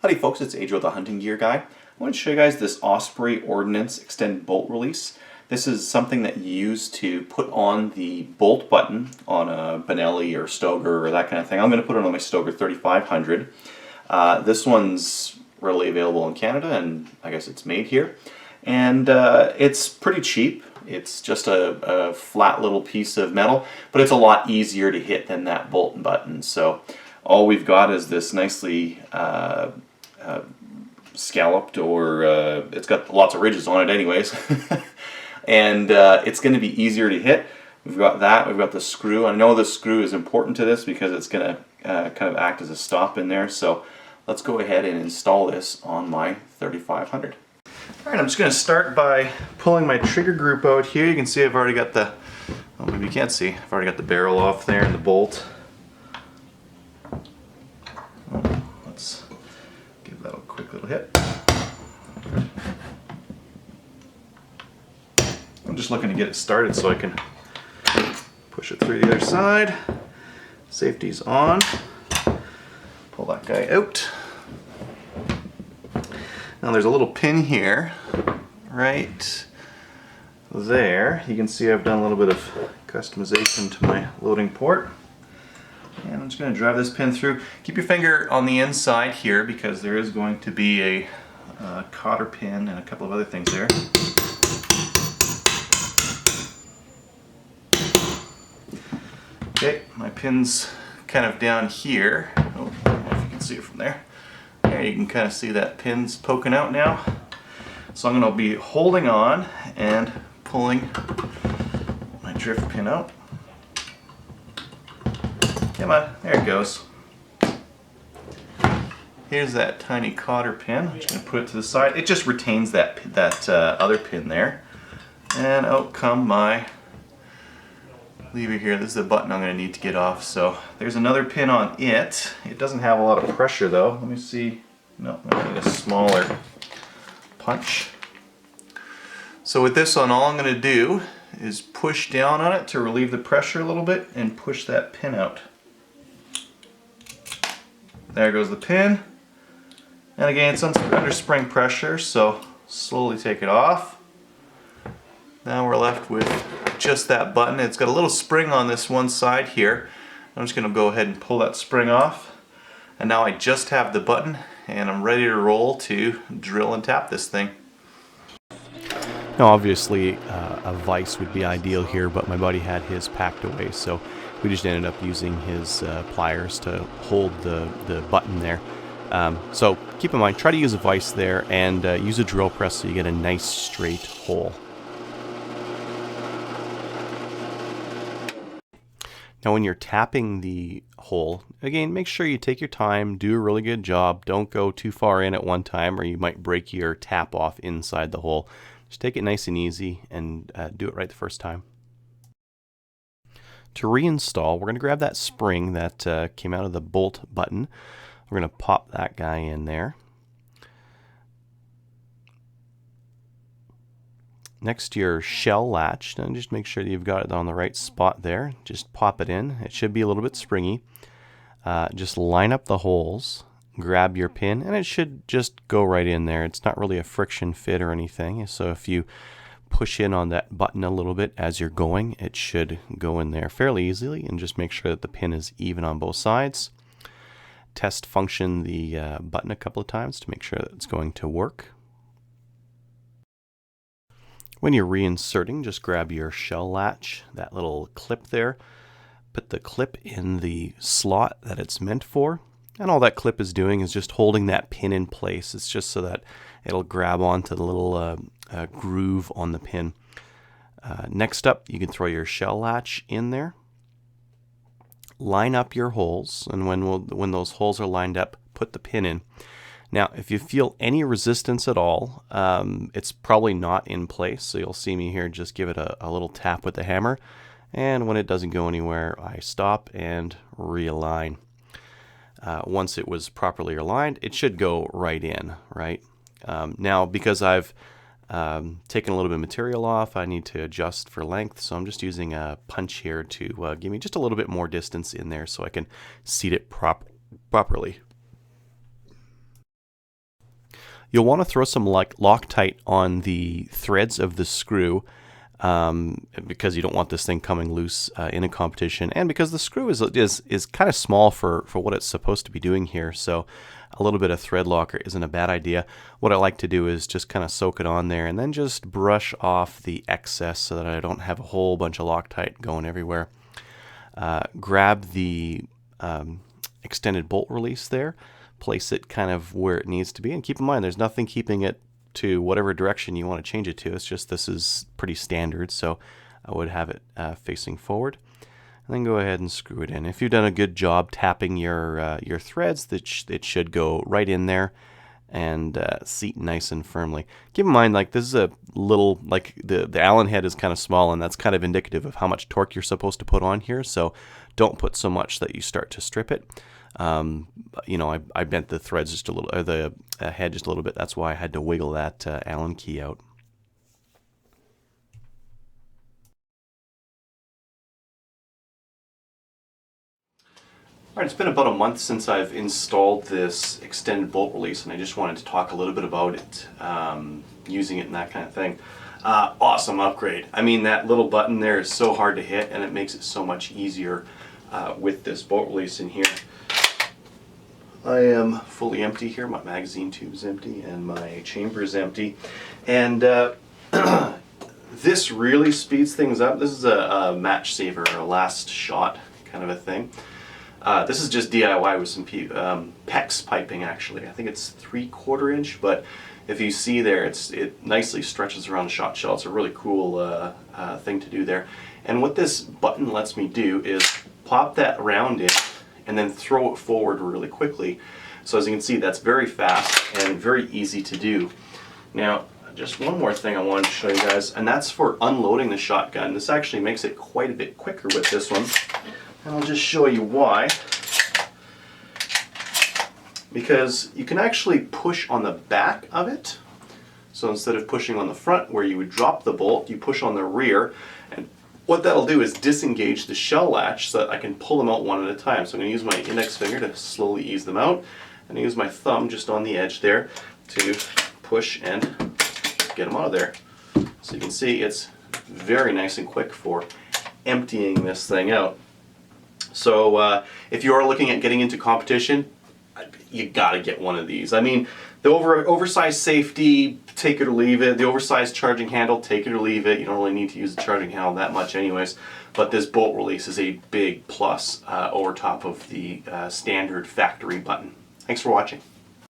Howdy folks, it's Adriel the Hunting Gear Guy. I want to show you guys this Osprey Ordnance extended bolt release. This is something that you use to put on the bolt button on a Benelli or Stoeger or that kind of thing. I'm going to put it on my Stoeger 3500. This one's readily available in Canada, and I guess it's made here. And it's pretty cheap. It's just a flat little piece of metal, but it's a lot easier to hit than that bolt button. So all we've got is this nicely scalloped, or it's got lots of ridges on it anyways. And it's going to be easier to hit. We've got that, we've got the screw. I know the screw is important to this because it's going to kind of act as a stop in there. So let's go ahead and install this on my 3500. Alright, I'm just going to start by pulling my trigger group out here. You can see I've already got the, well, maybe you can't see, I've already got the barrel off there and the bolt. Let's give that a quick little hit. I'm just looking to get it started so I can push it through the other side. Safety's on. Pull that guy out. Now there's a little pin here, right there. You can see I've done a little bit of customization to my loading port. And I'm just going to drive this pin through. Keep your finger on the inside here because there is going to be a cotter pin and a couple of other things there. Okay, my pin's kind of down here. Oh, I don't know if you can see it from there. There, you can kind of see that pin's poking out now. So I'm going to be holding on and pulling my drift pin out. Come on, there it goes. Here's that tiny cotter pin. I'm just going to put it to the side. It just retains that other pin there. And out come my lever here. This is the button I'm going to need to get off. So there's another pin on it. It doesn't have a lot of pressure though. Let me see. No, I need a smaller punch. So with this one, all I'm going to do is push down on it to relieve the pressure a little bit and push that pin out. There goes the pin. And again, it's under spring pressure, so slowly take it off. Now we're left with just that button. It's got a little spring on this one side here. I'm just going to go ahead and pull that spring off. And now I just have the button and I'm ready to roll to drill and tap this thing. Now obviously a vise would be ideal here, but my buddy had his packed away, so we just ended up using his pliers to hold the button there. So keep in mind, try to use a vise there and use a drill press so you get a nice straight hole. Now when you're tapping the hole, again, make sure you take your time, do a really good job. Don't go too far in at one time or you might break your tap off inside the hole. Just take it nice and easy and do it right the first time. To reinstall, we're going to grab that spring that came out of the bolt button. We're going to pop that guy in there. Next to your shell latch, and just make sure that you've got it on the right spot there. Just pop it in. It should be a little bit springy. Just line up the holes, grab your pin, and it should just go right in there. It's not really a friction fit or anything, so if you push in on that button a little bit as you're going, it should go in there fairly easily, and just make sure that the pin is even on both sides. Test function the button a couple of times to make sure that it's going to work. When you're reinserting, just grab your shell latch, that little clip there, put the clip in the slot that it's meant for, and all that clip is doing is just holding that pin in place. It's just so that it'll grab onto the little groove on the pin. Next up, you can throw your shell latch in there. Line up your holes, and when those holes are lined up, put the pin in. Now, if you feel any resistance at all, it's probably not in place, so you'll see me here just give it a little tap with the hammer, and when it doesn't go anywhere, I stop and realign. Once it was properly aligned, it should go right in, right? Now, because I've taken a little bit of material off, I need to adjust for length, so I'm just using a punch here to give me just a little bit more distance in there so I can seat it properly. You'll want to throw some Loctite on the threads of the screw because you don't want this thing coming loose in a competition, and because the screw is kind of small for what it's supposed to be doing here. So a little bit of thread locker isn't a bad idea. What I like to do is just kind of soak it on there and then just brush off the excess so that I don't have a whole bunch of Loctite going everywhere. Grab the extended bolt release there, place it kind of where it needs to be, and keep in mind there's nothing keeping it to whatever direction you want to change it to. It's just this is pretty standard, so I would have it facing forward, and then go ahead and screw it in. If you've done a good job tapping your threads, it should go right in there and seat nice and firmly. Keep in mind, like, this is a little, like, the Allen head is kind of small, and that's kind of indicative of how much torque you're supposed to put on here, so don't put so much that you start to strip it. You know, I bent the threads just a little, or the head just a little bit. That's why I had to wiggle that Allen key out. All right, it's been about a month since I've installed this extended bolt release, and I just wanted to talk a little bit about it, using it and that kind of thing. Awesome upgrade. I mean, that little button there is so hard to hit, and it makes it so much easier with this bolt release in here. I am fully empty here. My magazine tube is empty and my chamber is empty, and this really speeds things up. This is a match saver, or a last shot kind of a thing. This is just DIY with some PEX piping, actually. I think it's 3/4 inch, but if you see there, it nicely stretches around the shot shell. It's a really cool thing to do there. And what this button lets me do is pop that round in and then throw it forward really quickly. So as you can see, that's very fast and very easy to do. Now, just one more thing I wanted to show you guys, and that's for unloading the shotgun. This actually makes it quite a bit quicker with this one. And I'll just show you why. Because you can actually push on the back of it. So instead of pushing on the front where you would drop the bolt, you push on the rear. And what that'll do is disengage the shell latch so that I can pull them out one at a time. So I'm going to use my index finger to slowly ease them out, and use my thumb just on the edge there to push and get them out of there. So you can see it's very nice and quick for emptying this thing out. So if you are looking at getting into competition, you gotta get one of these. I mean, the oversized safety, take it or leave it. The oversized charging handle, take it or leave it. You don't really need to use the charging handle that much anyways. But this bolt release is a big plus over top of the standard factory button. Thanks for watching.